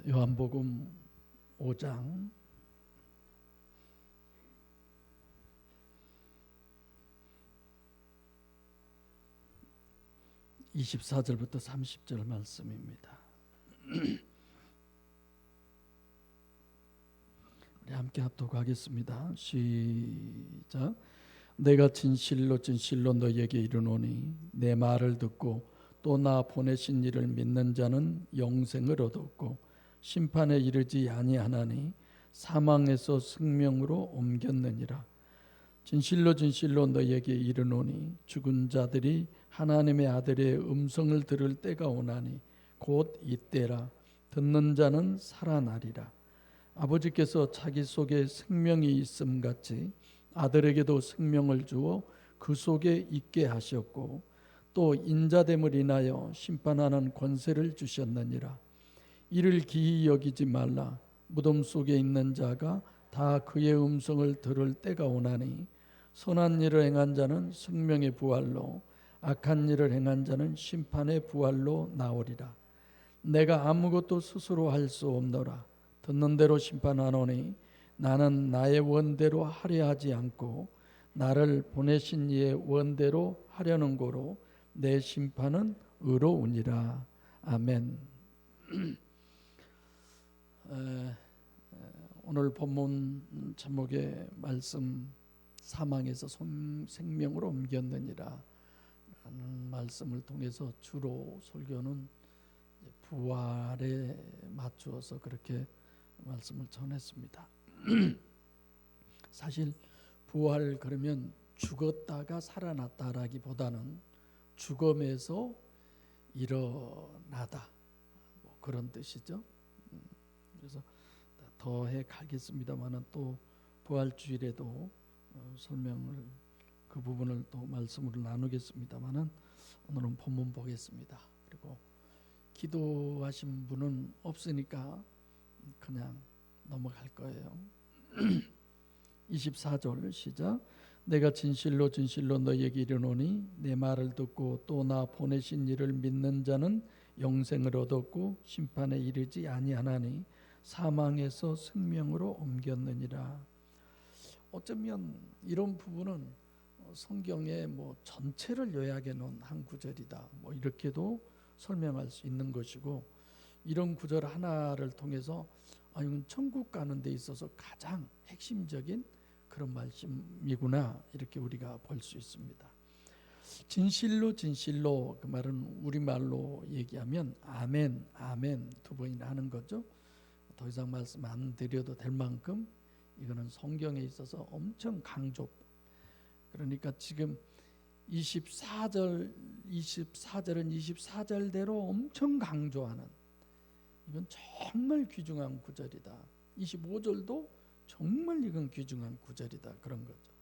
요한복음 5장 24절부터 30절 말씀입니다. 우리 함께 합독하겠습니다. 시작. 내가 진실로 진실로 너희에게 이르노니 내 말을 듣고 또 나 보내신 이를 믿는 자는 영생을 얻었고 심판에 이르지 아니하나니 사망에서 생명으로 옮겼느니라. 진실로 진실로 너희에게 이르노니 죽은 자들이 하나님의 아들의 음성을 들을 때가 오나니 곧 이때라. 듣는 자는 살아나리라. 아버지께서 자기 속에 생명이 있음 같이 아들에게도 생명을 주어 그 속에 있게 하셨고 또 인자됨을 인하여 심판하는 권세를 주셨느니라. 이를 기이 여기지 말라. 무덤 속에 있는 자가 다 그의 음성을 들을 때가 오나니 선한 일을 행한 자는 생명의 부활로 악한 일을 행한 자는 심판의 부활로 나오리라. 내가 아무것도 스스로 할 수 없노라. 듣는 대로 심판하노니 나는 나의 원대로 하려 하지 않고 나를 보내신 이의 원대로 하려는 고로 내 심판은 의로우니라. 아멘. 오늘 본문 제목의 말씀, 사망에서 생명으로 옮겼느니라 라는 말씀을 통해서 주로 설교는 부활에 맞추어서 그렇게 말씀을 전했습니다. 사실 부활 그러면 죽었다가 살아났다라기보다는 죽음에서 일어나다, 뭐 그런 뜻이죠. 그래서 더해 가겠습니다만은 또 부활주일에도 설명을 그 부분을 또 말씀으로 나누겠습니다만은 오늘은 본문 보겠습니다. 그리고 기도하신 분은 없으니까 그냥 넘어갈 거예요. 24절 시작. 내가 진실로 진실로 너희에게 이르노니 내 말을 듣고 또 나 보내신 이를 믿는 자는 영생을 얻었고 심판에 이르지 아니하나니 사망에서 생명으로 옮겼느니라. 어쩌면 이런 부분은 성경의 뭐 전체를 요약해 놓은 한 구절이다, 뭐 이렇게도 설명할 수 있는 것이고, 이런 구절 하나를 통해서 이건 천국 가는 데 있어서 가장 핵심적인 그런 말씀이구나, 이렇게 우리가 볼 수 있습니다. 진실로 진실로, 그 말은 우리말로 얘기하면 아멘 아멘 두 번이나 하는 거죠. 더 이상 말씀 안 드려도 될 만큼 이거는 성경에 있어서 엄청 강조. 그러니까 지금 24절은 24절대로 엄청 강조하는, 이건 정말 귀중한 구절이다. 25절도 정말 이건 귀중한 구절이다, 그런 거죠.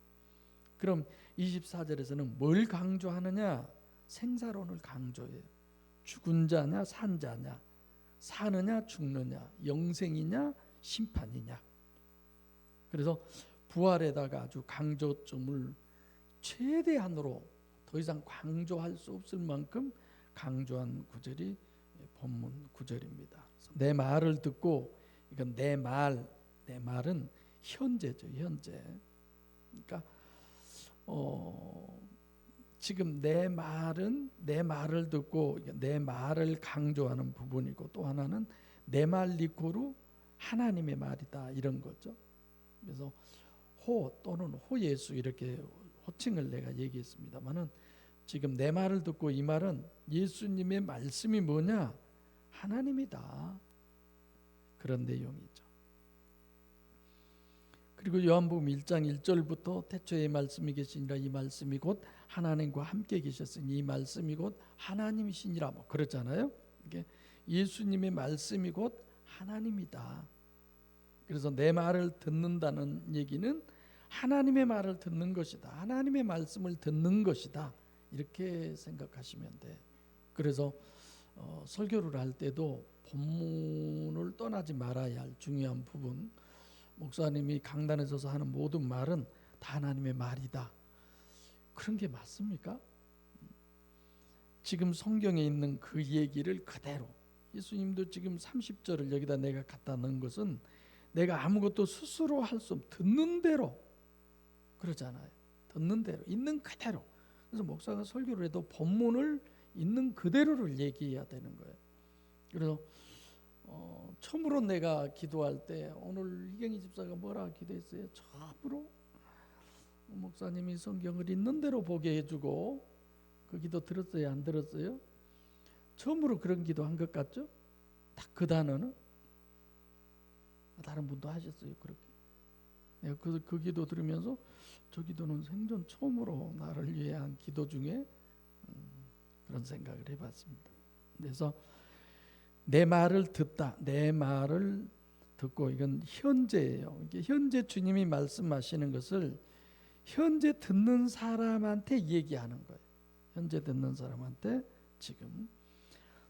그럼 24절에서는 뭘 강조하느냐? 생사론을 강조해요. 죽은 자냐 산 자냐, 사느냐 죽느냐, 영생이냐 심판이냐. 그래서 부활에다가 아주 강조점을 최대한으로 더 이상 강조할 수 없을 만큼 강조한 구절이 본문 구절입니다. 내 말을 듣고, 이건 내 말은 현재죠, 현재. 그러니까 지금 내 말을 듣고 내 말을 강조하는 부분이고, 또 하나는 내 말 리코르 하나님의 말이다, 이런 거죠. 그래서 호 또는 호예수 이렇게 호칭을 내가 얘기했습니다만은, 지금 내 말을 듣고, 이 말은 예수님의 말씀이 뭐냐? 하나님이다, 그런 내용이죠. 그리고 요한복음 1장 1절부터 태초에 말씀이 계시니라, 이 말씀이 곧 하나님과 함께 계셨으니 이 말씀이 곧 하나님이시니라, 뭐 그렇잖아요. 이게 예수님의 말씀이 곧 하나님이다. 그래서 내 말을 듣는다는 얘기는 하나님의 말을 듣는 것이다, 하나님의 말씀을 듣는 것이다, 이렇게 생각하시면 돼. 그래서 설교를 할 때도 본문을 떠나지 말아야 할 중요한 부분, 목사님이 강단에 서서 하는 모든 말은 다 하나님의 말이다, 그런 게 맞습니까? 지금 성경에 있는 그 얘기를 그대로, 예수님도 지금 30절을 여기다 내가 갖다 넣은 것은 내가 아무것도 스스로 할 수 없는 듣는 대로 그러잖아요. 듣는 대로 있는 그대로. 그래서 목사가 설교를 해도 본문을 있는 그대로를 얘기해야 되는 거예요. 그래서 처음으로 내가 기도할 때 오늘 희경이 집사가 뭐라 기도했어요? 처음으로 목사님이 성경을 있는 대로 보게 해주고 그 기도 들었어요? 안 들었어요? 처음으로 그런 기도 한 것 같죠? 딱 그 단어는 다른 분도 하셨어요. 그렇게 내가 그 기도 들으면서 저 기도는 생전 처음으로 나를 위해 한 기도 중에 그런 생각을 해봤습니다. 그래서 내 말을 듣다, 내 말을 듣고, 이건 현재예요. 이게 현재 주님이 말씀하시는 것을 현재 듣는 사람한테 얘기하는 거예요. 현재 듣는 사람한테 지금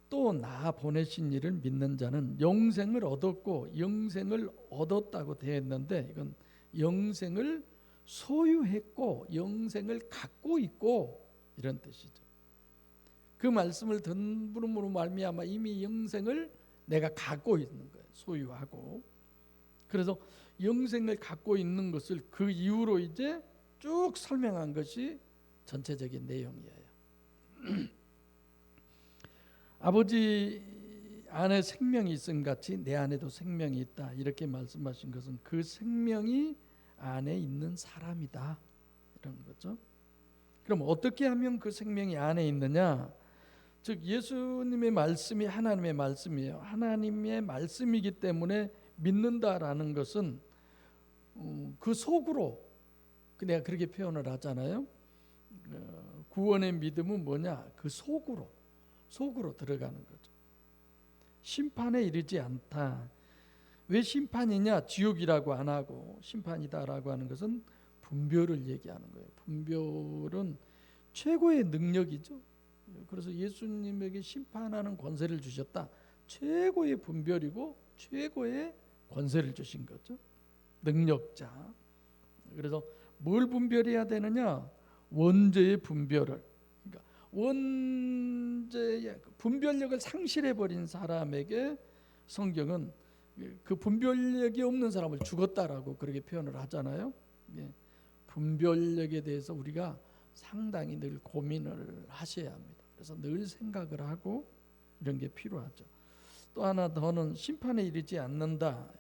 또 나 보내신 이를 믿는 자는 영생을 얻었고 영생을 얻었다고 되어 있는데 이건 영생을 소유했고 영생을 갖고 있고 이런 뜻이죠. 그 말씀을 듣는으로 말미암아 이미 영생을 내가 갖고 있는 거예요. 소유하고. 그래서 영생을 갖고 있는 것을 그 이후로 이제 쭉 설명한 것이 전체적인 내용이에요. 아버지 안에 생명이 있음 같이 내 안에도 생명이 있다. 이렇게 말씀하신 것은 그 생명이 안에 있는 사람이다. 이런 거죠. 그럼 어떻게 하면 그 생명이 안에 있느냐? 즉 예수님의 말씀이 하나님의 말씀이에요. 하나님의 말씀이기 때문에 믿는다라는 것은 그 속으로, 내가 그렇게 표현을 하잖아요. 구원의 믿음은 뭐냐? 그 속으로 들어가는 거죠. 심판에 이르지 않다. 왜 심판이냐? 지옥이라고 안 하고 심판이다라고 하는 것은 분별을 얘기하는 거예요. 분별은 최고의 능력이죠. 그래서 예수님에게 심판하는 권세를 주셨다. 최고의 분별이고 최고의 권세를 주신 거죠. 능력자. 그래서 뭘 분별해야 되느냐? 원죄의 분별을. 그러니까 원죄의 분별력을 상실해버린 사람에게 성경은 그 분별력이 없는 사람을 죽었다라고 그렇게 표현을 하잖아요. 분별력에 대해서 우리가 상당히 늘 고민을 하셔야 합니다. 그래서 늘 생각을 하고 이런 게 필요하죠. 또 하나 더는 심판에 이르지 않는다.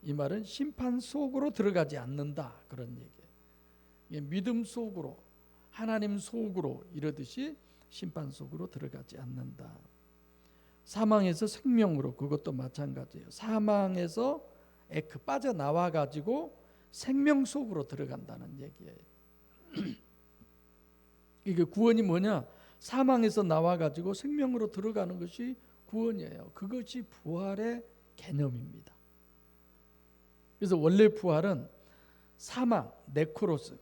이 말은 심판 속으로 들어가지 않는다. 그런 얘기예요. 믿음 속으로, 하나님 속으로 이러듯이 심판 속으로 들어가지 않는다. 사망에서 생명으로, 그것도 마찬가지예요. 사망에서 빠져나와 가지고 생명 속으로 들어간다는 얘기예요. 이게 구원이 뭐냐? 사망에서 나와 가지고 생명으로 들어가는 것이 구원이에요. 그것이 부활의 개념입니다. 그래서 원래 부활은 사망, 네크로스,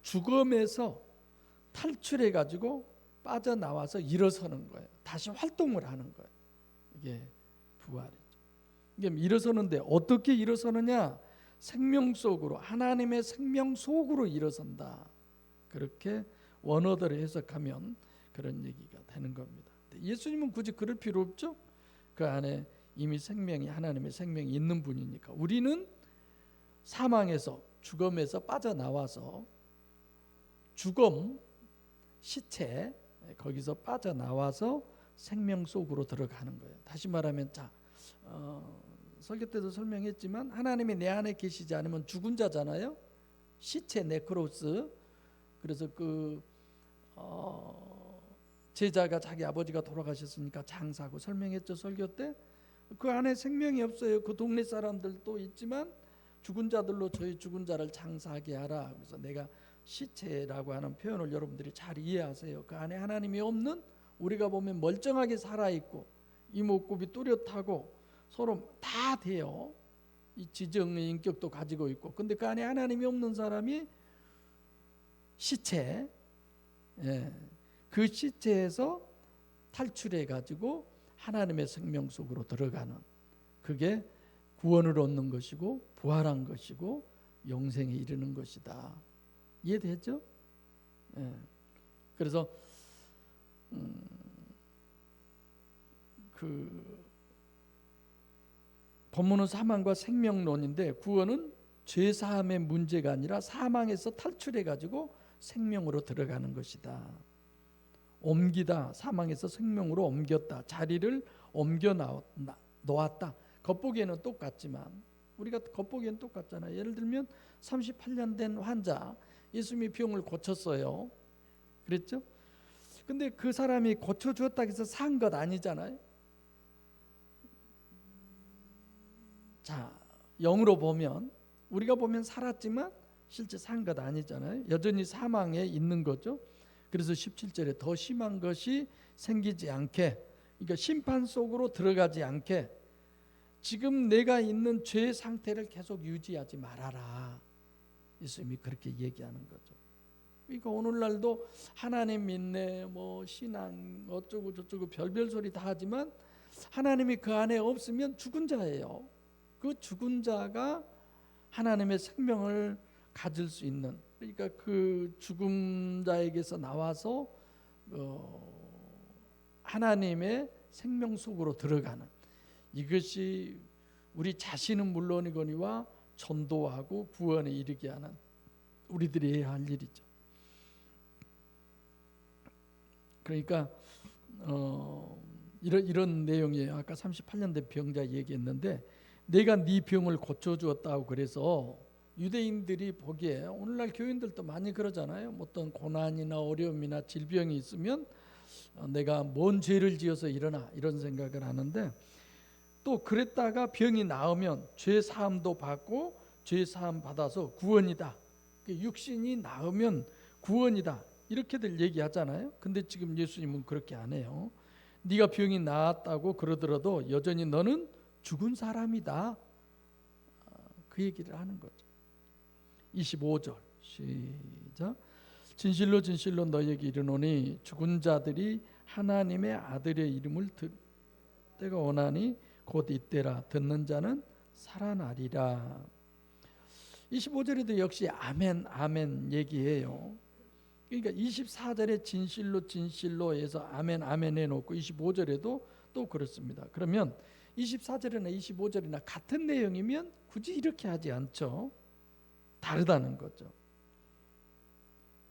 죽음에서 탈출해 가지고 빠져나와서 일어서는 거예요. 다시 활동을 하는 거예요. 이게 부활이죠. 이게 일어서는데 어떻게 일어서느냐? 생명 속으로, 하나님의 생명 속으로 일어선다. 그렇게 원어대로 해석하면 그런 얘기가 되는 겁니다. 예수님은 굳이 그럴 필요 없죠. 그 안에 이미 생명이, 하나님의 생명이 있는 분이니까. 우리는 사망에서, 죽음에서 빠져나와서 죽음, 시체, 거기서 빠져나와서 생명 속으로 들어가는 거예요. 다시 말하면 설교 때도 설명했지만 하나님이 내 안에 계시지 않으면 죽은 자잖아요. 시체, 네크로스. 그래서 제자가 자기 아버지가 돌아가셨으니까 장사하고 설명했죠. 설교 때. 그 안에 생명이 없어요. 그 동네 사람들도 있지만 죽은 자들로 저희 죽은 자를 장사하게 하라. 그래서 내가 시체라고 하는 표현을 여러분들이 잘 이해하세요. 그 안에 하나님이 없는, 우리가 보면 멀쩡하게 살아있고 이목구비 뚜렷하고 서로 다 돼요. 이 지정의 인격도 가지고 있고, 근데 그 안에 하나님이 없는 사람이 시체, 그 시체에서 탈출해 가지고 하나님의 생명 속으로 들어가는, 그게 구원을 얻는 것이고 부활한 것이고 영생에 이르는 것이다. 이해되죠? 그래서 본문은 사망과 생명론인데 구원은 죄 사함의 문제가 아니라 사망에서 탈출해 가지고 생명으로 들어가는 것이다. 옮기다, 사망에서 생명으로 옮겼다. 자리를 옮겨 놓았다. 겉보기에는 똑같지만 우리가 겉보기에는 똑같잖아요. 예를 들면 38년 된 환자, 예수님이 병을 고쳤어요. 그랬죠? 근데 그 사람이 고쳐주었다고 해서 산 것 아니잖아요. 자, 영으로 보면 우리가 보면 살았지만 실제 산 것 아니잖아요. 여전히 사망에 있는 거죠. 그래서 17절에 더 심한 것이 생기지 않게, 그러니까 심판 속으로 들어가지 않게 지금 내가 있는 죄의 상태를 계속 유지하지 말아라. 예수님이 그렇게 얘기하는 거죠. 그러니까 오늘날도 하나님 믿네, 뭐 신앙 어쩌고 저쩌고 별별 소리 다 하지만 하나님이 그 안에 없으면 죽은 자예요. 그 죽은 자가 하나님의 생명을 가질 수 있는, 그러니까 그 죽은 자에게서 나와서 하나님의 생명 속으로 들어가는, 이것이 우리 자신은 물론이거니와 전도하고 구원에 이르게 하는 우리들이 해야 할 일이죠. 그러니까 이런 내용이에요. 아까 38년 된 병자 얘기했는데 내가 네 병을 고쳐주었다고. 그래서 유대인들이 보기에, 오늘날 교인들도 많이 그러잖아요. 어떤 고난이나 어려움이나 질병이 있으면 내가 뭔 죄를 지어서 일어나, 이런 생각을 하는데, 또 그랬다가 병이 나으면 죄 사함도 받고 죄 사함 받아서 구원이다. 육신이 나으면 구원이다. 이렇게들 얘기하잖아요. 근데 지금 예수님은 그렇게 안 해요. 네가 병이 나았다고 그러더라도 여전히 너는 죽은 사람이다. 그 얘기를 하는 거죠. 25절 시작. 진실로 진실로 너희에게 이르노니 죽은 자들이 하나님의 아들의 이름을 때가 오나니 곧 이때라. 듣는 자는 살아나리라. 25절에도 역시 아멘 아멘 얘기해요. 그러니까 24절에 진실로 진실로 해서 아멘 아멘 해놓고 25절에도 또 그렇습니다. 그러면 24절이나 25절이나 같은 내용이면 굳이 이렇게 하지 않죠. 다르다는 거죠.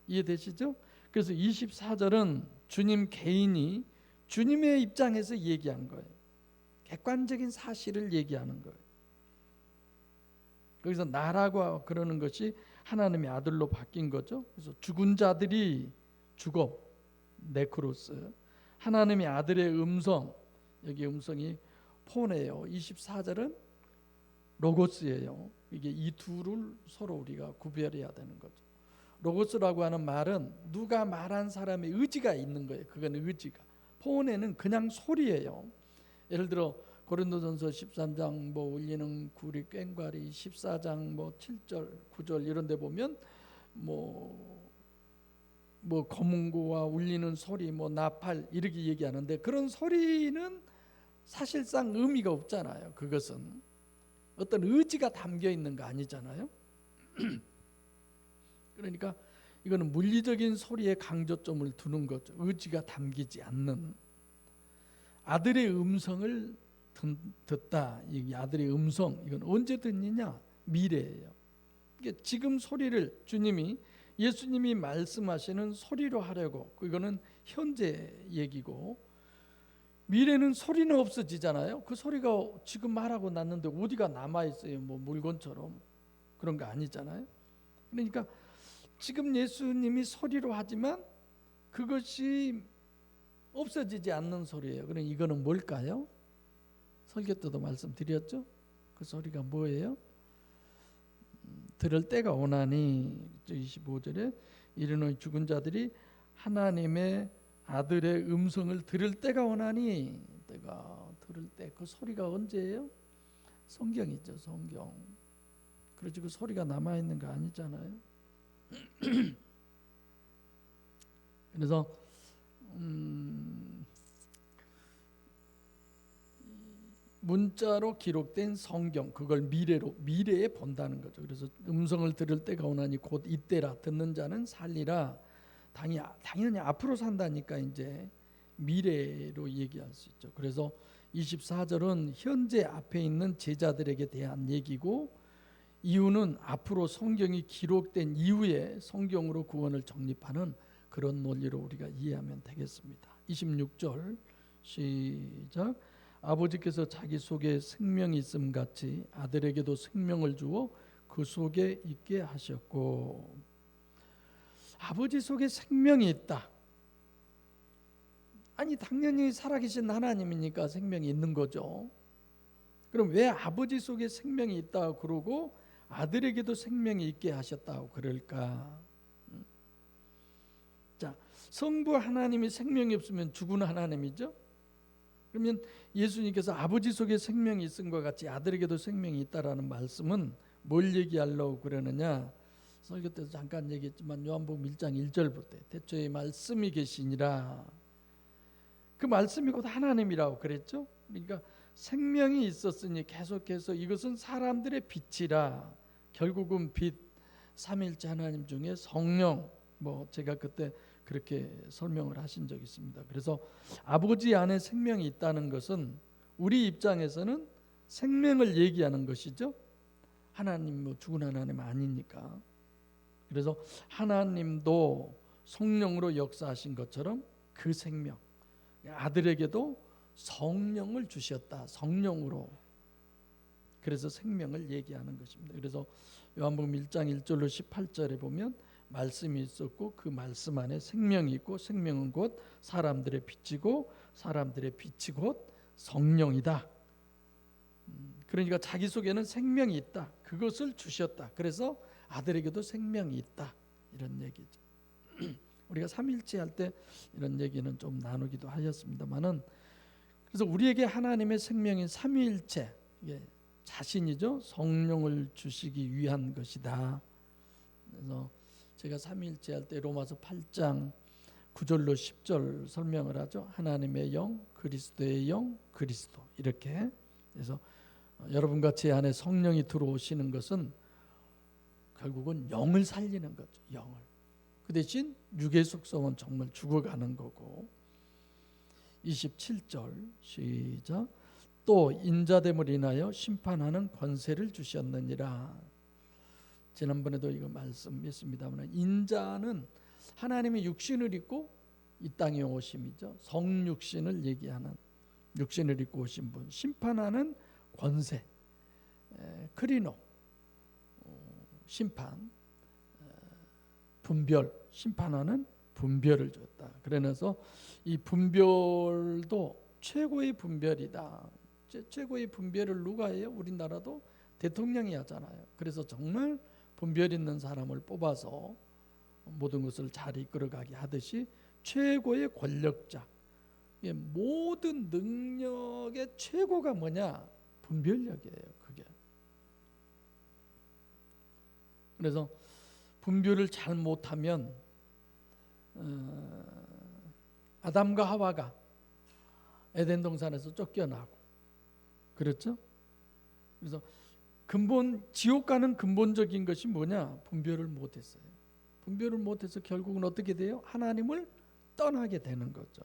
이해되시죠? 그래서 24절은 주님 개인이 주님의 입장에서 얘기한 거예요. 객관적인 사실을 얘기하는 거예요. 거기서 나라고 그러는 것이 하나님의 아들로 바뀐 거죠. 그래서 죽은 자들이 죽어, 네크로스. 하나님의 아들의 음성, 여기 음성이 폰이에요. 24절은 로고스예요. 이게 이 둘을 서로 우리가 구별해야 되는 거죠. 로고스라고 하는 말은 누가 말한 사람의 의지가 있는 거예요. 그건 의지가. 폰에는 그냥 소리예요. 예를 들어 고린도전서 13장 뭐 울리는 구리 꽹과리, 14장 뭐 7절 9절 이런 데 보면 뭐 검은고와 울리는 소리, 뭐 나팔 이렇게 얘기하는데, 그런 소리는 사실상 의미가 없잖아요. 그것은 어떤 의지가 담겨 있는 거 아니잖아요. 그러니까 이거는 물리적인 소리에 강조점을 두는 거죠. 의지가 담기지 않는. 아들의 음성을 듣다. 이 아들의 음성, 이건 언제 듣느냐? 미래예요. 그러니까 지금 소리를 주님이, 예수님이 말씀하시는 소리로 하려고, 이거는 현재 얘기고, 미래는 소리는 없어지잖아요. 그 소리가 지금 말하고 났는데 어디가 남아있어요? 뭐 물건처럼. 그런 거 아니잖아요. 그러니까 지금 예수님이 소리로 하지만 그것이 없어지지 않는 소리예요. 그럼 이거는 뭘까요? 설교 때도 말씀드렸죠. 그 소리가 뭐예요? 들을 때가 오나니, 25절에 이르노니 죽은 자들이 하나님의 아들의 음성을 들을 때가 오나니, 때가 들을 때, 그 소리가 언제예요? 성경이죠. 성경. 그렇지 그 소리가 남아있는 거 아니잖아요. 그래서 문자로 기록된 성경, 그걸 미래에 본다는 거죠. 그래서 음성을 들을 때가 오나니 곧 이때라. 듣는 자는 살리라. 당연히 앞으로 산다니까 이제 미래로 얘기할 수 있죠. 그래서 24절은 현재 앞에 있는 제자들에게 대한 얘기고, 이유는 앞으로 성경이 기록된 이후에 성경으로 구원을 정립하는 그런 논리로 우리가 이해하면 되겠습니다. 26절 시작. 아버지께서 자기 속에 생명이 있음 같이 아들에게도 생명을 주어 그 속에 있게 하셨고, 아버지 속에 생명이 있다. 아니 당연히 살아계신 하나님이니까 생명이 있는 거죠. 그럼 왜 아버지 속에 생명이 있다고 그러고 아들에게도 생명이 있게 하셨다고 그럴까? 자, 성부 하나님이 생명이 없으면 죽은 하나님이죠. 그러면 예수님께서 아버지 속에 생명이 있은 것 같이 아들에게도 생명이 있다라는 말씀은 뭘 얘기하려고 그러느냐? 설교 때도 잠깐 얘기했지만 요한복음 1장 1절부터 태초에 말씀이 계시니라. 그 말씀이 곧 하나님이라고 그랬죠. 그러니까 생명이 있었으니 계속해서 이것은 사람들의 빛이라. 결국은 빛, 삼위일체 하나님 중에 성령, 제가 그때 그렇게 설명을 하신 적이 있습니다. 그래서 아버지 안에 생명이 있다는 것은 우리 입장에서는 생명을 얘기하는 것이죠. 하나님 죽은 하나님 아니니까. 그래서 하나님도 성령으로 역사하신 것처럼 그 생명, 아들에게도 성령을 주셨다. 성령으로. 그래서 생명을 얘기하는 것입니다. 그래서 요한복음 1장 1절로 18절에 보면 말씀이 있었고 그 말씀 안에 생명이 있고 생명은 곧 사람들의 빛이고 사람들의 빛이 곧 성령이다. 그러니까 자기 속에는 생명이 있다. 그것을 주셨다. 그래서 아들에게도 생명이 있다. 이런 얘기죠. 우리가 삼일체 할 때 이런 얘기는 좀 나누기도 하였습니다만은, 그래서 우리에게 하나님의 생명인 삼위일체, 자신이죠. 성령을 주시기 위한 것이다. 그래서 제가 삼위일체 할 때 로마서 8장 9절로 10절 설명을 하죠. 하나님의 영, 그리스도의 영, 그리스도. 이렇게. 그래서 여러분과 제 안에 성령이 들어오시는 것은 결국은 영을 살리는 거죠. 영을. 그 대신 육의 속성은 정말 죽어가는 거고. 27절 시작. 또 인자됨을 인하여 심판하는 권세를 주셨느니라. 지난번에도 이거 말씀했습니다만, 인자는 하나님의 육신을 입고 이 땅에 오심이죠. 성육신을 얘기하는, 육신을 입고 오신 분. 심판하는 권세, 크리노, 심판, 분별, 심판하는 분별을 줬다. 그래서 이 분별도 최고의 분별이다. 최고의 분별을 누가 해요? 우리나라도 대통령이 하잖아요. 그래서 정말 분별 있는 사람을 뽑아서 모든 것을 잘 이끌어가게 하듯이 최고의 권력자, 모든 능력의 최고가 뭐냐? 분별력이에요. 그게. 그래서 분별을 잘 못하면 아담과 하와가 에덴 동산에서 쫓겨나고 그렇죠? 그래서 지옥 가는 근본적인 것이 뭐냐? 분별을 못했어요. 분별을 못해서 결국은 어떻게 돼요? 하나님을 떠나게 되는 거죠.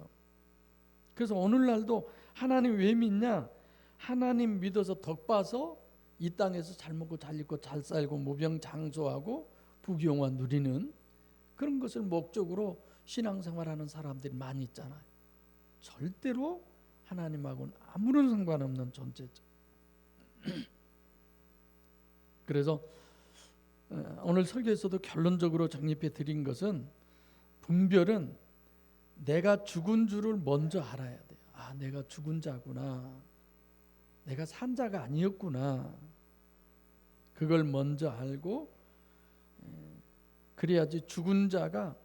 그래서 오늘날도 하나님 왜 믿냐? 하나님 믿어서 덕 봐서 이 땅에서 잘 먹고 잘 입고 잘 살고 무병장수하고 부귀영화 누리는 그런 것을 목적으로 신앙생활하는 사람들이 많이 있잖아요. 절대로 하나님하고는 아무런 상관없는 존재죠. 그래서 오늘 설교에서도 결론적으로 정립해 드린 것은, 분별은 내가 죽은 줄을 먼저 알아야 돼요. 아, 내가 죽은 자구나. 내가 산 자가 아니었구나. 그걸 먼저 알고, 그래야지 죽은 자가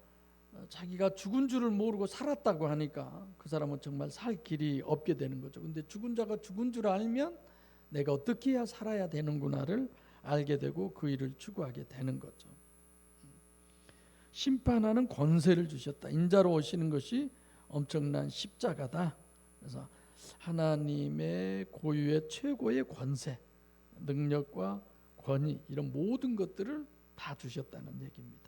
자기가 죽은 줄을 모르고 살았다고 하니까 그 사람은 정말 살 길이 없게 되는 거죠. 근데 죽은 자가 죽은 줄 알면 내가 어떻게 해야 살아야 되는구나를 알게 되고 그 일을 추구하게 되는 거죠. 심판하는 권세를 주셨다. 인자로 오시는 것이 엄청난 십자가다. 그래서 하나님의 고유의 최고의 권세, 능력과 권위, 이런 모든 것들을 다 주셨다는 얘기입니다.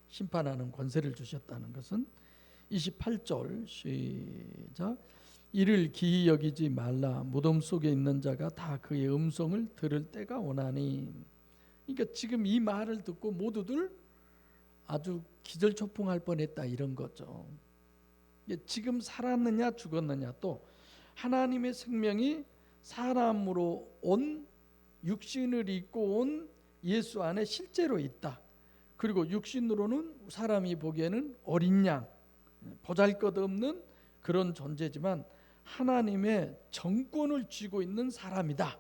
심판하는 권세를 주셨다는 것은 28절 시작. 이를 기이 여기지 말라. 무덤 속에 있는 자가 다 그의 음성을 들을 때가 오나니. 그러니까 지금 이 말을 듣고 모두들 아주 기절초풍할 뻔했다 이런 거죠. 지금 살았느냐 죽었느냐, 또 하나님의 생명이 사람으로 온, 육신을 입고 온 예수 안에 실제로 있다. 그리고 육신으로는 사람이 보기에는 어린 양, 보잘것없는 그런 존재지만 하나님의 정권을 쥐고 있는 사람이다,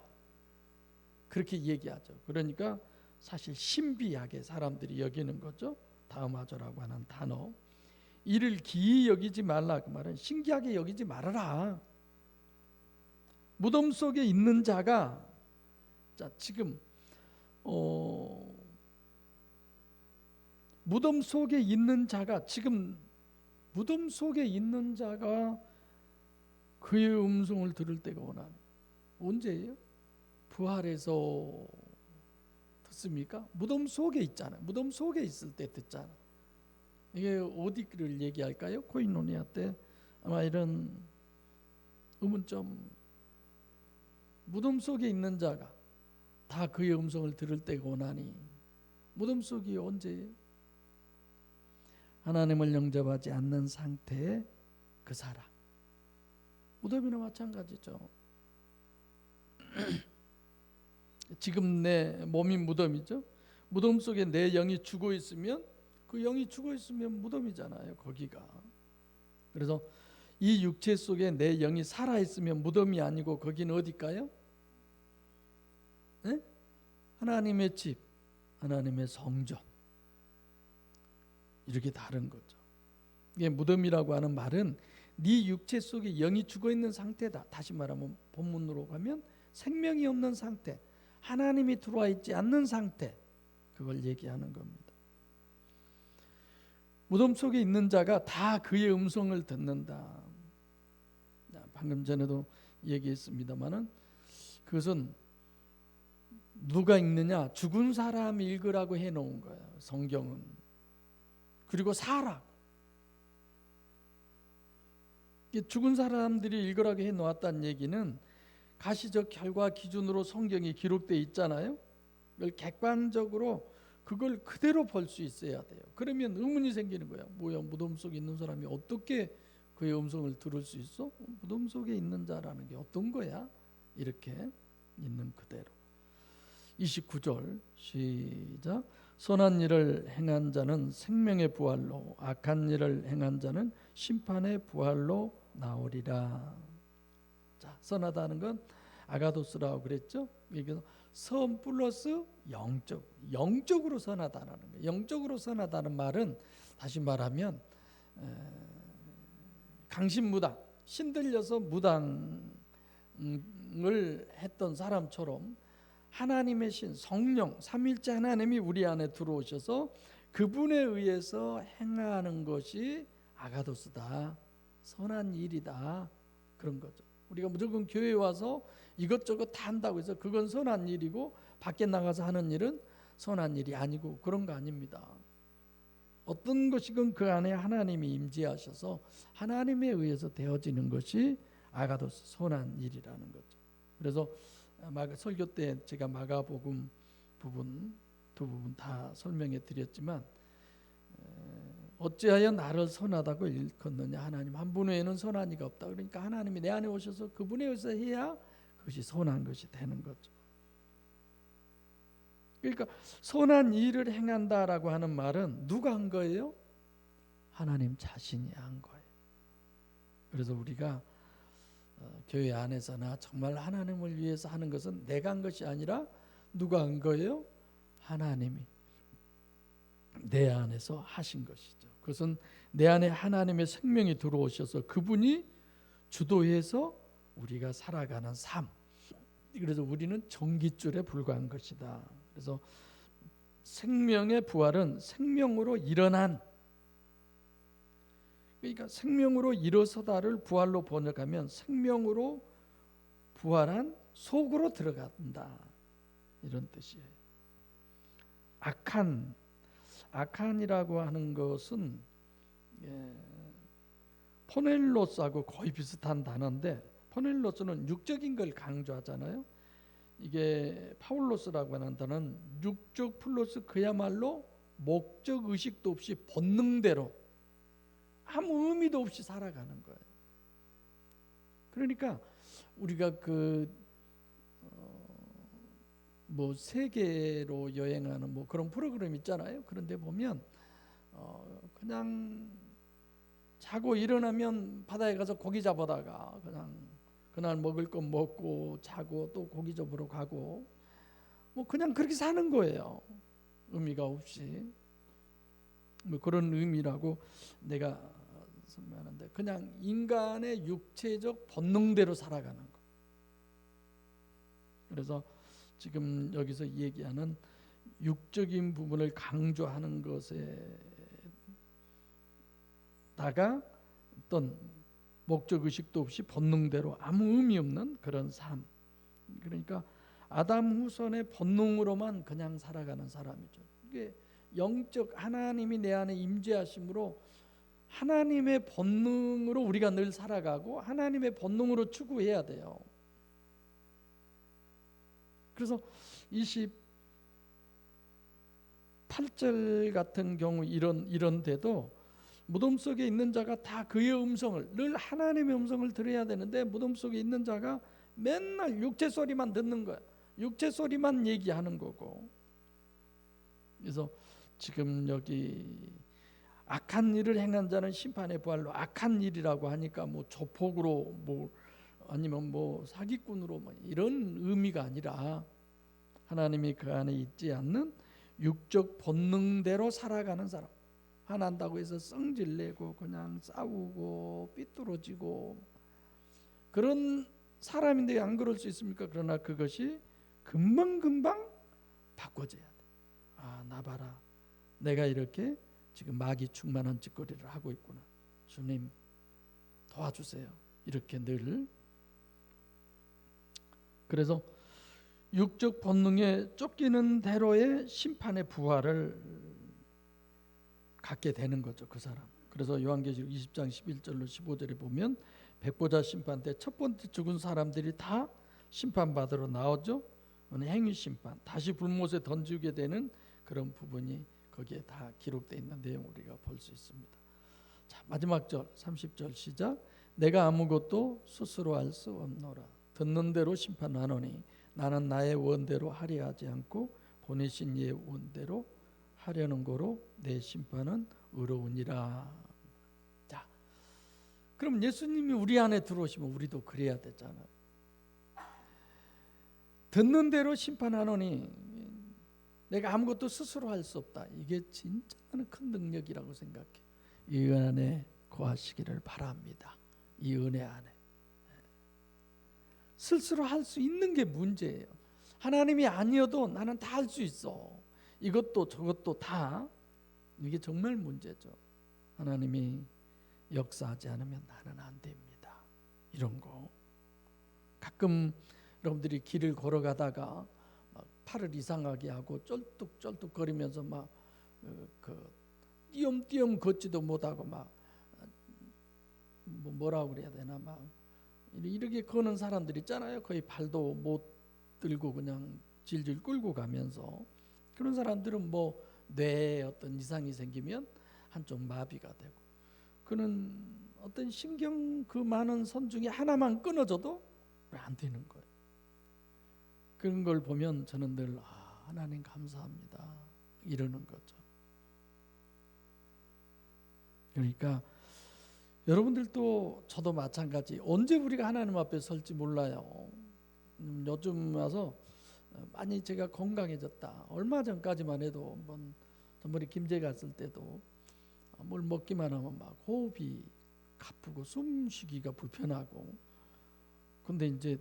그렇게 얘기하죠. 그러니까 사실 신비하게 사람들이 여기는 거죠. 다음하저라고 하는 단어, 이를 기이 여기지 말라, 그 말은 신기하게 여기지 말아라. 무덤 속에 있는 자가, 자 지금 무덤 속에 있는 자가, 지금 무덤 속에 있는 자가 그의 음성을 들을 때가 오나니. 언제예요? 부활해서 듣습니까? 무덤 속에 있잖아요. 무덤 속에 있을 때 듣잖아. 이게 어디를 얘기할까요? 코인노니아 때 아마 이런 의문점, 무덤 속에 있는 자가 다 그의 음성을 들을 때가 오나니. 무덤 속이 언제예요? 하나님을 영접하지 않는 상태의 그 사람. 무덤이나 마찬가지죠. 지금 내 몸이 무덤이죠. 무덤 속에 내 영이 죽어 있으면, 그 영이 죽어 있으면 무덤이잖아요, 거기가. 그래서 이 육체 속에 내 영이 살아 있으면 무덤이 아니고 거기는 어딜까요? 네? 하나님의 집, 하나님의 성전, 이렇게 다른 거죠. 이게 무덤이라고 하는 말은 네 육체 속에 영이 죽어 있는 상태다. 다시 말하면 본문으로 가면 생명이 없는 상태, 하나님이 들어와 있지 않는 상태, 그걸 얘기하는 겁니다. 무덤 속에 있는 자가 다 그의 음성을 듣는다. 방금 전에도 얘기했습니다마는 그것은 누가 읽느냐? 죽은 사람이 읽으라고 해놓은 거예요, 성경은. 그리고 살아. 죽은 사람들이 읽으라고 해놓았다는 얘기는 가시적 결과 기준으로 성경이 기록되어 있잖아요. 그걸 객관적으로 그걸 그대로 볼 수 있어야 돼요. 그러면 의문이 생기는 거야. 뭐야, 무덤 속에 있는 사람이 어떻게 그의 음성을 들을 수 있어? 무덤 속에 있는 자라는 게 어떤 거야? 이렇게 있는 그대로. 29절 시작. 선한 일을 행한 자는 생명의 부활로, 악한 일을 행한 자는 심판의 부활로 나오리라. 자, 선하다는 건 아가도스라고 그랬죠. 그래서 선 플러스 영적으로 선하다는 거예요. 영적으로 선하다는 말은 다시 말하면 강신무당, 신들려서 무당을 했던 사람처럼 하나님의 신 성령, 삼위일체 하나님이 우리 안에 들어오셔서 그분에 의해서 행하는 것이 아가도스다, 선한 일이다, 그런 거죠. 우리가 무조건 교회에 와서 이것저것 다 한다고 해서 그건 선한 일이고 밖에 나가서 하는 일은 선한 일이 아니고 그런 거 아닙니다. 어떤 것이건 그 안에 하나님이 임재하셔서 하나님에 의해서 되어지는 것이 아가도스, 선한 일이라는 거죠. 그래서 설교 때 제가 마가복음 부분, 두 부분 다 설명해 드렸지만, 어찌하여 나를 선하다고 일컫느냐, 하나님 한 분 외에는 선한 이가 없다. 그러니까 하나님이 내 안에 오셔서 그분에 의해서 해야 그것이 선한 것이 되는 거죠. 그러니까 선한 일을 행한다라고 하는 말은 누가 한 거예요? 하나님 자신이 한 거예요. 그래서 우리가 교회 안에서나 정말 하나님을 위해서 하는 것은 내가 한 것이 아니라 누가 한 거예요? 하나님이 내 안에서 하신 것이죠. 그것은 내 안에 하나님의 생명이 들어오셔서 그분이 주도해서 우리가 살아가는 삶. 그래서 우리는 전깃줄에 불과한 것이다. 그래서 생명의 부활은 생명으로 일어난, 그러니까 생명으로 일어서다를 부활로 번역하면 생명으로 부활한 속으로 들어간다, 이런 뜻이에요. 악한이라고 하는 것은 포넬로스하고 거의 비슷한 단어인데, 포넬로스는 육적인 걸 강조하잖아요. 이게 파울로스라고 하는 단어는 육적 플러스 그야말로 목적 의식도 없이 본능대로 아무 의미도 없이 살아가는 거예요. 그러니까 우리가 뭐 세계로 여행하는 뭐 그런 프로그램 있잖아요. 그런데 보면 그냥 자고 일어나면 바다에 가서 고기 잡아다가 그냥 그날 먹을 거 먹고 자고 또 고기 잡으러 가고 뭐 그냥 그렇게 사는 거예요. 의미가 없이. 뭐 그런 의미라고 내가 설명하는데, 그냥 인간의 육체적 본능대로 살아가는 거. 그래서 지금 여기서 얘기하는 육적인 부분을 강조하는 것에다가 어떤 목적 의식도 없이 본능대로 아무 의미 없는 그런 삶. 그러니까 아담 후손의 본능으로만 그냥 살아가는 사람이죠. 이게 영적 하나님이 내 안에 임재하심으로 하나님의 본능으로 우리가 늘 살아가고 하나님의 본능으로 추구해야 돼요. 그래서 28절 같은 경우 이런 데도 무덤 속에 있는 자가 다 그의 음성을, 늘 하나님의 음성을 들어야 되는데 무덤 속에 있는 자가 맨날 육체 소리만 듣는 거야. 육체 소리만 얘기하는 거고. 그래서 지금 여기 악한 일을 행한 자는 심판의 부활로, 악한 일이라고 하니까 뭐 조폭으로 뭐 아니면 뭐 사기꾼으로 뭐 이런 의미가 아니라 하나님이 그 안에 있지 않는 육적 본능대로 살아가는 사람, 화난다고 해서 성질내고 그냥 싸우고 삐뚤어지고 그런 사람인데 안 그럴 수 있습니까? 그러나 그것이 금방금방 바꿔져야 돼. 아, 나 봐라, 내가 이렇게 지금 마귀 충만한 짓거리를 하고 있구나, 주님 도와주세요, 이렇게 늘. 그래서 육적 본능에 쫓기는 대로의 심판의 부활을 갖게 되는 거죠, 그 사람. 그래서 요한계시록 20장 11절로 15절에 보면 백보자 심판 때 첫 번째 죽은 사람들이 다 심판받으러 나오죠. 행위 심판, 다시 불못에 던지게 되는 그런 부분이 거기에 다 기록되어 있는 내용 우리가 볼 수 있습니다. 자, 마지막 절 30절 시작. 내가 아무것도 스스로 할 수 없노라. 듣는 대로 심판하노니 나는 나의 원대로 하려 하지 않고 보내신 이의 원대로 하려는 거로 내 심판은 의로우니라. 자, 그럼 예수님이 우리 안에 들어오시면 우리도 그래야 되잖아요. 듣는 대로 심판하노니 내가 아무것도 스스로 할 수 없다. 이게 진짜 나는 큰 능력이라고 생각해. 이 안에 거하시기를 바랍니다. 이 은혜 안에 스스로 할 수 있는 게 문제예요. 하나님이 아니어도 나는 다 할 수 있어. 이것도 저것도 다. 이게 정말 문제죠. 하나님이 역사하지 않으면 나는 안 됩니다. 이런 거. 가끔 여러분들이 길을 걸어가다가 막 팔을 이상하게 하고 쩔뚝쩔뚝 거리면서 막 띄엄띄엄 걷지도 못하고 막 뭐라고 그래야 되나 막 이렇게 거는 사람들 있잖아요. 거의 발도 못 들고 그냥 질질 끌고 가면서. 그런 사람들은 뭐 뇌에 어떤 이상이 생기면 한쪽 마비가 되고, 그는 어떤 신경 그 많은 선 중에 하나만 끊어져도 안 되는 거예요. 그런 걸 보면 저는 늘 하나님 감사합니다 이러는 거죠. 그러니까 여러분들도 저도 마찬가지. 언제 우리가 하나님 앞에 설지 몰라요. 요즘 와서 많이 제가 건강해졌다. 얼마 전까지만 해도 한번 전번에 김제 갔을 때도 뭘 먹기만 하면 막 호흡이 가쁘고 숨쉬기가 불편하고, 근데 이제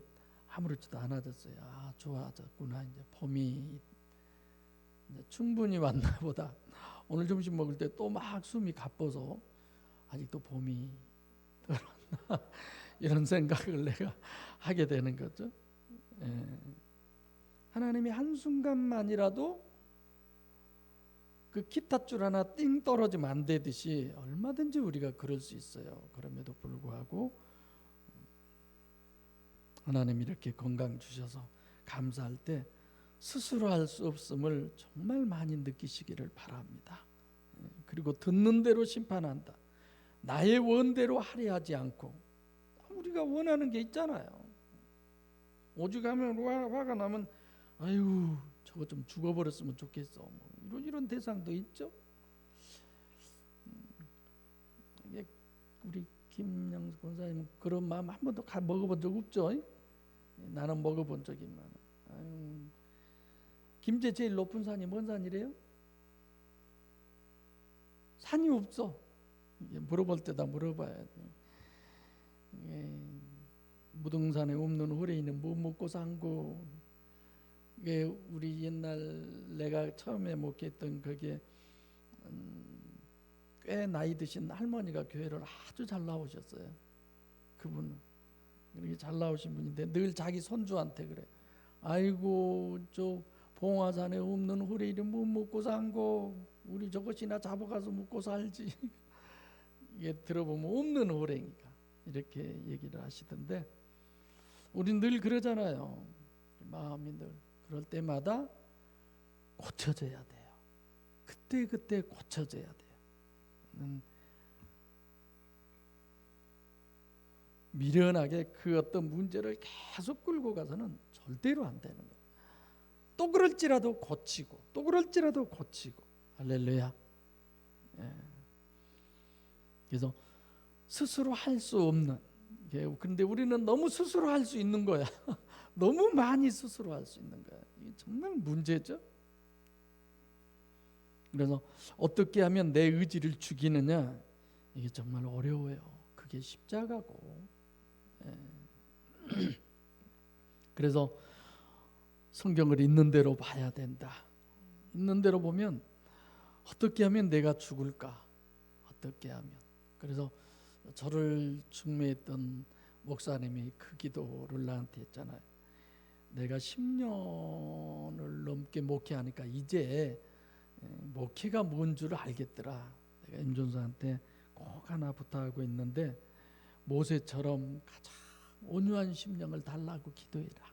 아무렇지도 않아졌어요. 좋아졌구나. 이제 봄이 이제 충분히 왔나 보다. 오늘 점심 먹을 때 또 막 숨이 가빠서 아직도 봄이 들었나 이런 생각을 내가 하게 되는 거죠. 하나님이 한순간만이라도 그 기타줄 하나 띵 떨어지면 안 되듯이 얼마든지 우리가 그럴 수 있어요. 그럼에도 불구하고 하나님 이렇게 건강 주셔서 감사할 때 스스로 할 수 없음을 정말 많이 느끼시기를 바랍니다. 그리고 듣는 대로 심판한다. 나의 원대로 하려 하지 않고, 우리가 원하는 게 있잖아요. 오죽하면 화가 나면 아유 저거 좀 죽어버렸으면 좋겠어, 뭐 이런 대상도 있죠. 이게 우리 김영수 권사님 그런 마음 한 번도 먹어본 적 없죠? 나는 먹어본 적이 많아. 김제 제일 높은 산이 뭔 산이래요? 산이 없어. 물어볼 때다 물어봐야 돼. 무등산에 없는 호레이는 뭐 먹고 산고. 이게 우리 옛날 내가 처음에 목회했던 그게 꽤 나이 드신 할머니가 교회를 아주 잘 나오셨어요. 그분은 이렇게 잘 나오신 분인데 늘 자기 손주한테 그래. 아이고 저 봉화산에 없는 호레이를 못 먹고 산고, 우리 저것이나 잡아가서 먹고 살지. 이게 들어보면 없는 호랭이가 이렇게 얘기를 하시던데, 우린 늘 그러잖아요. 마음이 늘 그럴 때마다 고쳐져야 돼요. 그때 고쳐져야 돼요. 미련하게 그 어떤 문제를 계속 끌고 가서는 절대로 안 되는 거예요. 또 그럴지라도 고치고, 또 그럴지라도 고치고. 할렐루야. 그래서 스스로 할 수 없는, 근데 우리는 너무 스스로 할 수 있는 거야. 너무 많이 스스로 할 수 있는 거야. 이게 정말 문제죠. 그래서 어떻게 하면 내 의지를 죽이느냐, 이게 정말 어려워요. 그게 십자가고. 그래서 성경을 있는 대로 봐야 된다. 있는 대로 보면 어떻게 하면 내가 죽을까? 어떻게 하면. 그래서 저를 중매했던 목사님이 그 기도를 나한테 했잖아요. 내가 10년을 넘게 목회하니까 이제 목회가 뭔 줄 알겠더라. 내가 임종사한테 꼭 하나 부탁하고 있는데, 모세처럼 가장 온유한 심령을 달라고 기도해라.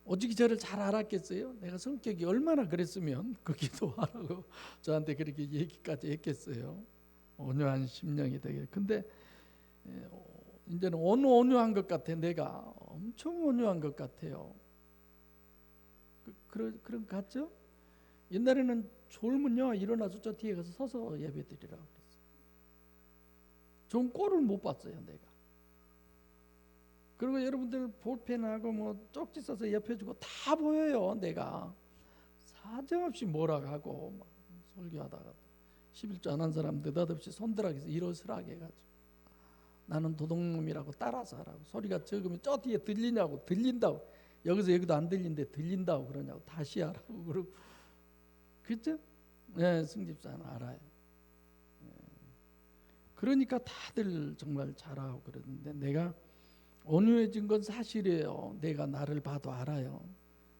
어떻게 저를 잘 알았겠어요? 내가 성격이 얼마나 그랬으면 그 기도하라고 저한테 그렇게 얘기까지 했겠어요. 온유한 심령이 되게. 근데 이제는 온유한 것 같아. 내가 엄청 온유한 것 같아요. 그런 것 같죠? 옛날에는 졸면요 일어나서 저 뒤에 가서 서서 예배드리라고 그랬어요. 좋은 꼴을 못 봤어요 내가. 그리고 여러분들 볼펜하고 뭐 쪽지 써서 옆에 주고 다 보여요. 내가 사정없이 뭐라고 막 설교하다가 11조 안 한 사람 느닷없이 손들어서 일어서라게 해가지고, 나는 도둑놈이라고 따라서 하라고. 소리가 적으면 저 뒤에 들리냐고. 들린다고. 여기서 여기도 안 들리는데 들린다고 그러냐고. 다시 하라고 그러고. 그죠? 네, 승집사는 알아요. 그러니까 다들 정말 잘하고 그러는데, 내가 온유해진 건 사실이에요. 내가 나를 봐도 알아요.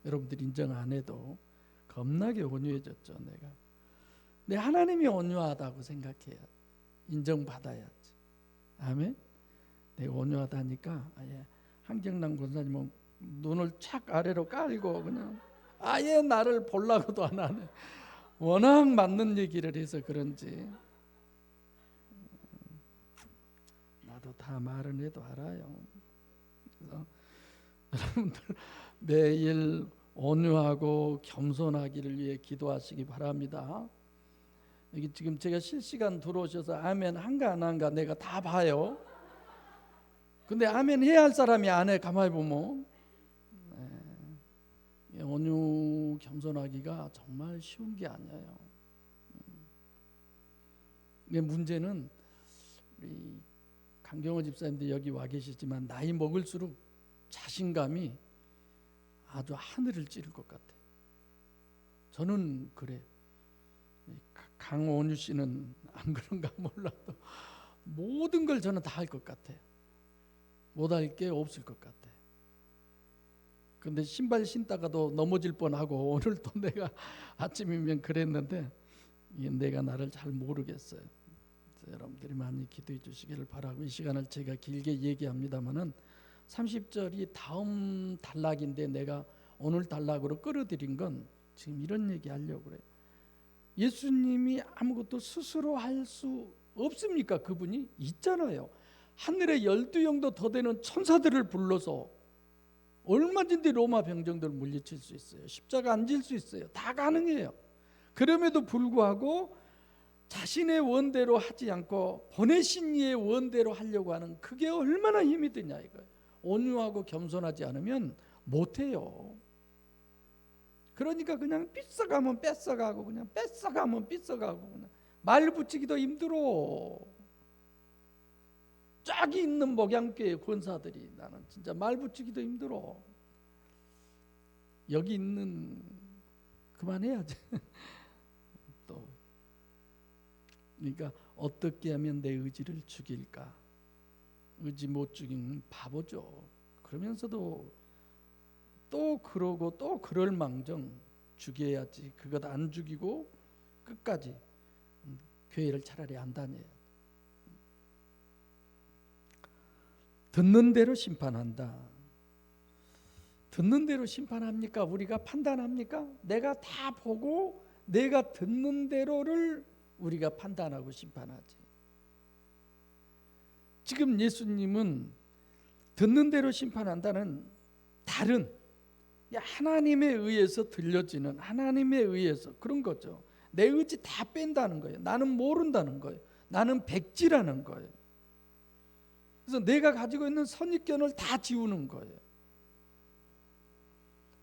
여러분들 인정 안 해도 겁나게 온유해졌죠. 내가. 내 하나님이 온유하다고 생각해야 인정받아야지. 아멘. 내가 온유하다니까 아예 한경남 권사님은 눈을 착 아래로 깔고 그냥 아예 나를 보려고도 안 하네. 워낙 맞는 얘기를 해서 그런지 나도 다 말은 해도 알아요. 그래서 여러분들 매일 온유하고 겸손하기를 위해 기도하시기 바랍니다. 여기 지금 제가 실시간 들어오셔서 아멘 한가 안 한가 내가 다 봐요. 근데 아멘 해야 할 사람이 안 해. 가만히 보면 온유 겸손하기가 정말 쉬운 게 아니에요. 문제는 우리 강경호 집사님도 여기 와 계시지만 나이 먹을수록 자신감이 아주 하늘을 찌를 것 같아. 저는 그래요. 강원유 씨는 안 그런가 몰라도 모든 걸 저는 다 할 것 같아요. 못할 게 없을 것 같아요. 근데 신발 신다가도 넘어질 뻔하고 오늘도 내가 아침이면 그랬는데 내가 나를 잘 모르겠어요. 여러분들이 많이 기도해 주시기를 바라고 이 시간을 제가 길게 얘기합니다마는 30절이 다음 단락인데 내가 오늘 단락으로 끌어들인 건 지금 이런 얘기 하려고 그래요. 예수님이 아무것도 스스로 할 수 없습니까? 그분이 있잖아요. 하늘에 12영도 더 되는 천사들을 불러서 얼마든지 로마 병정들 물리칠 수 있어요. 십자가 안 질 수 있어요. 다 가능해요. 그럼에도 불구하고 자신의 원대로 하지 않고 보내신 이의 원대로 하려고 하는 그게 얼마나 힘이 드냐 이거예요. 온유하고 겸손하지 않으면 못해요. 그러니까 그냥 삐져가면 뺏어가고 그냥 뺏어가면 삐져가고 그냥 말 붙이기도 힘들어. 쫙 있는 목양교회 권사들이 나는 진짜 말 붙이기도 힘들어. 여기 있는 그만해야지. 또 그러니까 어떻게 하면 내 의지를 죽일까? 의지 못 죽이면 바보죠. 그러면서도 또 그러고 또 그럴 망정 죽여야지. 그것 안 죽이고 끝까지 교회를 차라리 안 다녀요. 듣는 대로 심판한다. 듣는 대로 심판합니까? 우리가 판단합니까? 내가 다 보고 내가 듣는 대로를 우리가 판단하고 심판하지. 지금 예수님은 듣는 대로 심판한다는 다른 하나님에 의해서 들려지는 하나님에 의해서 그런 거죠. 내 의지 다 뺀다는 거예요. 나는 모른다는 거예요. 나는 백지라는 거예요. 그래서 내가 가지고 있는 선입견을 다 지우는 거예요.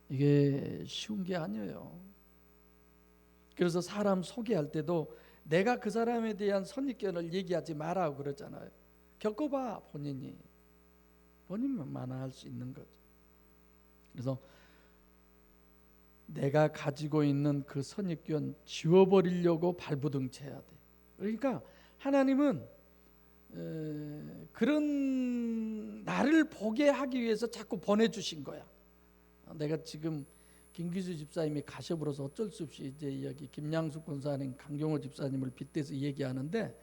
이게 쉬운 게 아니에요. 그래서 사람 소개할 때도 내가 그 사람에 대한 선입견을 얘기하지 말라고 그러잖아요. 겪어봐 본인만 할 수 있는 거죠. 그래서 내가 가지고 있는 그 선입견 지워버리려고 발부둥쳐야 돼. 그러니까 하나님은 그런 나를 보게 하기 위해서 자꾸 보내주신 거야. 내가 지금 김기수 집사님이 가셔버려서 어쩔 수 없이 이제 여기 김양숙 권사님, 강경호 집사님을 빗대서 얘기하는데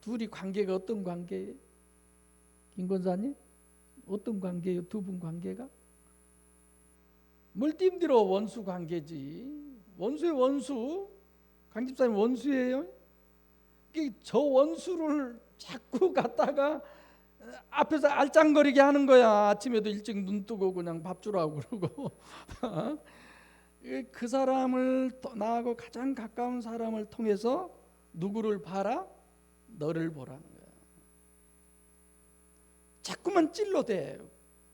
둘이 관계가 어떤 관계예요? 김 권사님? 어떤 관계예요? 두 분 관계가? 뭘 띠임들어 원수 관계지. 원수의 원수. 강 집사님 원수예요. 저 원수를 자꾸 갖다가 앞에서 알짱거리게 하는 거야. 아침에도 일찍 눈 뜨고 그냥 밥 주라고 그러고 그 사람을 나하고 가장 가까운 사람을 통해서 누구를 봐라? 너를 보라는 거야. 자꾸만 찔러대.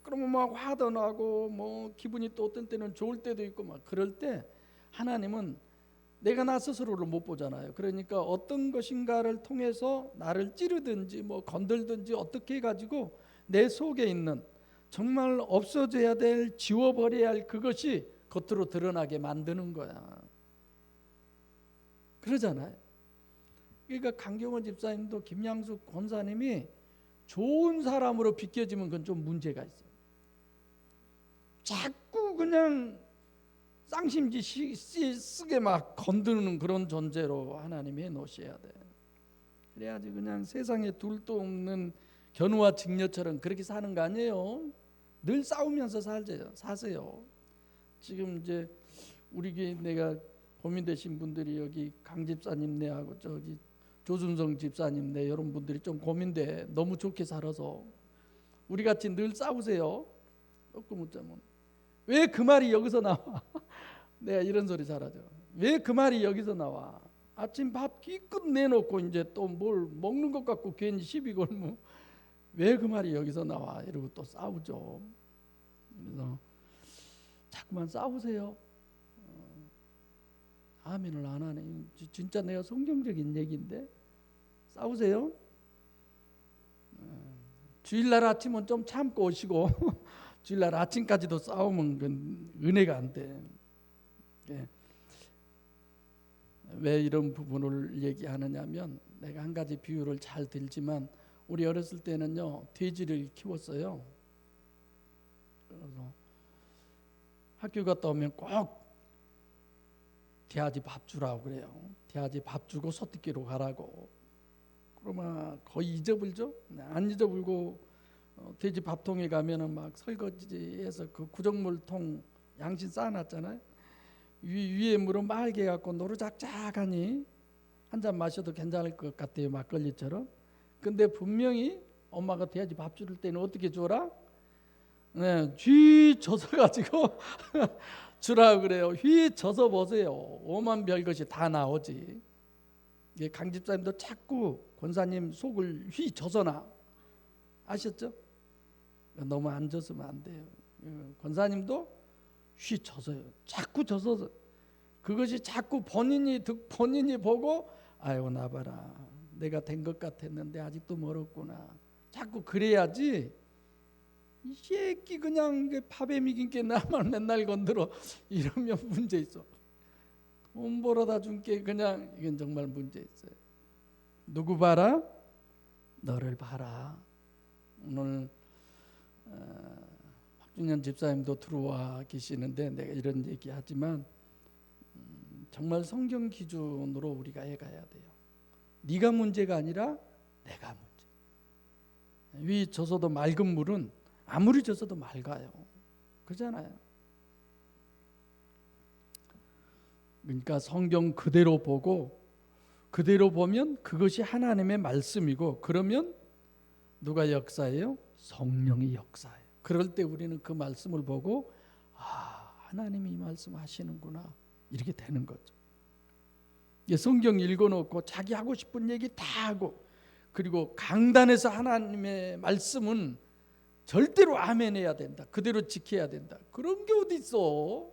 그러면 막 화도 나고 뭐 기분이 또 어떤 때는 좋을 때도 있고 막 그럴 때 하나님은 내가 나 스스로를 못 보잖아요. 그러니까 어떤 것인가를 통해서 나를 찌르든지 뭐 건들든지 어떻게 해가지고 내 속에 있는 정말 없어져야 될 지워버려야 할 그것이 겉으로 드러나게 만드는 거야. 그러잖아요. 그러니까 강경원 집사님도 김양숙 권사님이 좋은 사람으로 비춰지면 그건 좀 문제가 있어요. 자꾸 그냥 쌍심지 쓰게 막 건드는 그런 존재로 하나님이 해놓으셔야 돼. 그래야지 그냥 세상에 둘도 없는 견우와 직녀처럼 그렇게 사는 거 아니에요. 늘 싸우면서 사세요. 지금 이제 우리 교회 내가 고민되신 분들이 여기 강 집사님 내하고 저기 조순성 집사님 내 이런 분들이 좀 고민돼. 너무 좋게 살아서 우리 같이 늘 싸우세요. 꺾고 묻자면 왜 그 말이 여기서 나와? 내가 이런 소리 잘하죠. 왜 그 말이 여기서 나와? 아침 밥 기껏 내놓고 이제 또 뭘 먹는 것 같고 괜히 시비 걸면 왜 그 말이 여기서 나와? 이러고 또 싸우죠. 그래서 자꾸만 싸우세요. 아멘을 안 하네. 진짜 내가 성경적인 얘기인데 싸우세요. 주일날 아침은 좀 참고 오시고 주일날 아침까지도 싸우면 그건 은혜가 안 돼. 왜 이런 부분을 얘기하느냐면 내가 한 가지 비유를 잘 들지만 우리 어렸을 때는요 돼지를 키웠어요. 그래서 학교 갔다 오면 꼭 돼지 밥 주라고 그래요. 돼지 밥 주고 소띠기로 가라고. 그러면 거의 잊어불죠. 안 잊어불고 돼지 밥통에 가면은 막 설거지해서 그 구정물통 양심 쌓아놨잖아요. 위에 물은 맑게 갖고 노루작작하니 한 잔 마셔도 괜찮을 것 같아요. 막걸리처럼. 근데 분명히 엄마가 돼지 밥 줄 때는 어떻게 줘라? 네, 휘 젖어 가지고 주라 그래요. 휘 젖어 보세요. 오만 별것이 다 나오지. 이게 강 집사님도 자꾸 권사님 속을 휘 젖어놔. 아셨죠? 너무 안 젖으면 안 돼요. 권사님도 휘 젖어요. 자꾸 젖어서 그것이 자꾸 본인이 보고 아유 나 봐라. 내가 된 것 같았는데 아직도 멀었구나. 자꾸 그래야지. 이 새끼 그냥 밥에 미긴 게 나만 맨날 건드려 이러면 문제 있어. 돈 벌어다 준 게 그냥 이건 정말 문제 있어요. 누구 봐라? 너를 봐라. 오늘 박준현 집사님도 들어와 계시는데 내가 이런 얘기하지만 정말 성경 기준으로 우리가 해가야 돼요. 네가 문제가 아니라 내가 문제. 위 젖어도 맑은 물은 아무리 젖어도 맑아요. 그렇잖아요. 그러니까 성경 그대로 보고 그대로 보면 그것이 하나님의 말씀이고 그러면 누가 역사해요? 성령이 역사해요. 그럴 때 우리는 그 말씀을 보고 아 하나님이 이 말씀 하시는구나 이렇게 되는 거죠. 성경 읽어놓고 자기 하고 싶은 얘기 다 하고 그리고 강단에서 하나님의 말씀은 절대로 아멘 해야 된다. 그대로 지켜야 된다. 그런 게 어디 있어?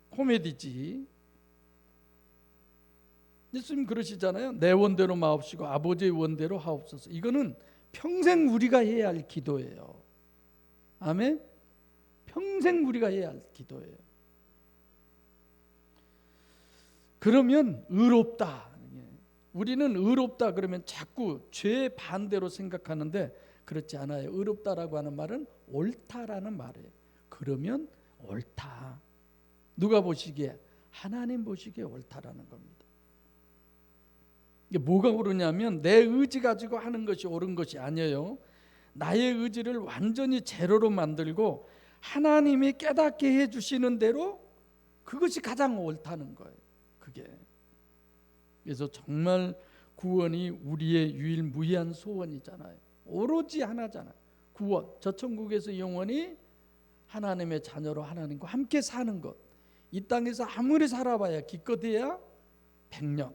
코미디지. 예수님 그러시잖아요. 내 원대로 마옵시고 아버지의 원대로 하옵소서. 이거는 평생 우리가 해야 할 기도예요. 아멘. 평생 우리가 해야 할 기도예요. 그러면 의롭다. 우리는 의롭다 그러면 자꾸 죄 반대로 생각하는데 그렇지 않아요. 의롭다라고 하는 말은 옳다라는 말이에요. 그러면 옳다. 누가 보시기에? 하나님 보시기에 옳다라는 겁니다. 이게 뭐가 옳으냐면 내 의지 가지고 하는 것이 옳은 것이 아니에요. 나의 의지를 완전히 제로로 만들고 하나님이 깨닫게 해주시는 대로 그것이 가장 옳다는 거예요. 그게. 그래서 정말 구원이 우리의 유일무이한 소원이잖아요. 오로지 하나잖아요. 구원. 저 천국에서 영원히 하나님의 자녀로 하나님과 함께 사는 것. 이 땅에서 아무리 살아봐야 기껏해야 100년.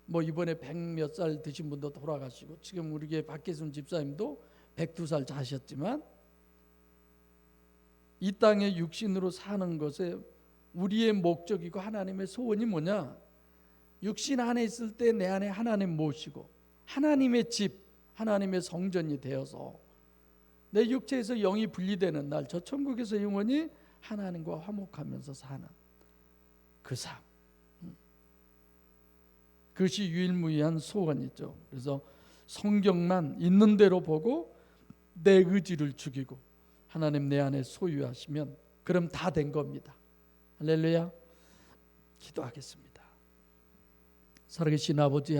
뭐 이번에 100몇 살 드신 분도 돌아가시고 지금 우리 교회 박계순 집사님도 102살 자셨지만 이 땅에 육신으로 사는 것에 우리의 목적이고 하나님의 소원이 뭐냐? 육신 안에 있을 때 내 안에 하나님 모시고 하나님의 집, 하나님의 성전이 되어서 내 육체에서 영이 분리되는 날 저 천국에서 영원히 하나님과 화목하면서 사는 그 삶. 그것이 유일무이한 소원이죠. 그래서 성경만 있는 대로 보고 내 의지를 죽이고 하나님 내 안에 소유하시면 그럼 다 된 겁니다. 할렐루야. 기도하겠습니다. 살아계신 아버지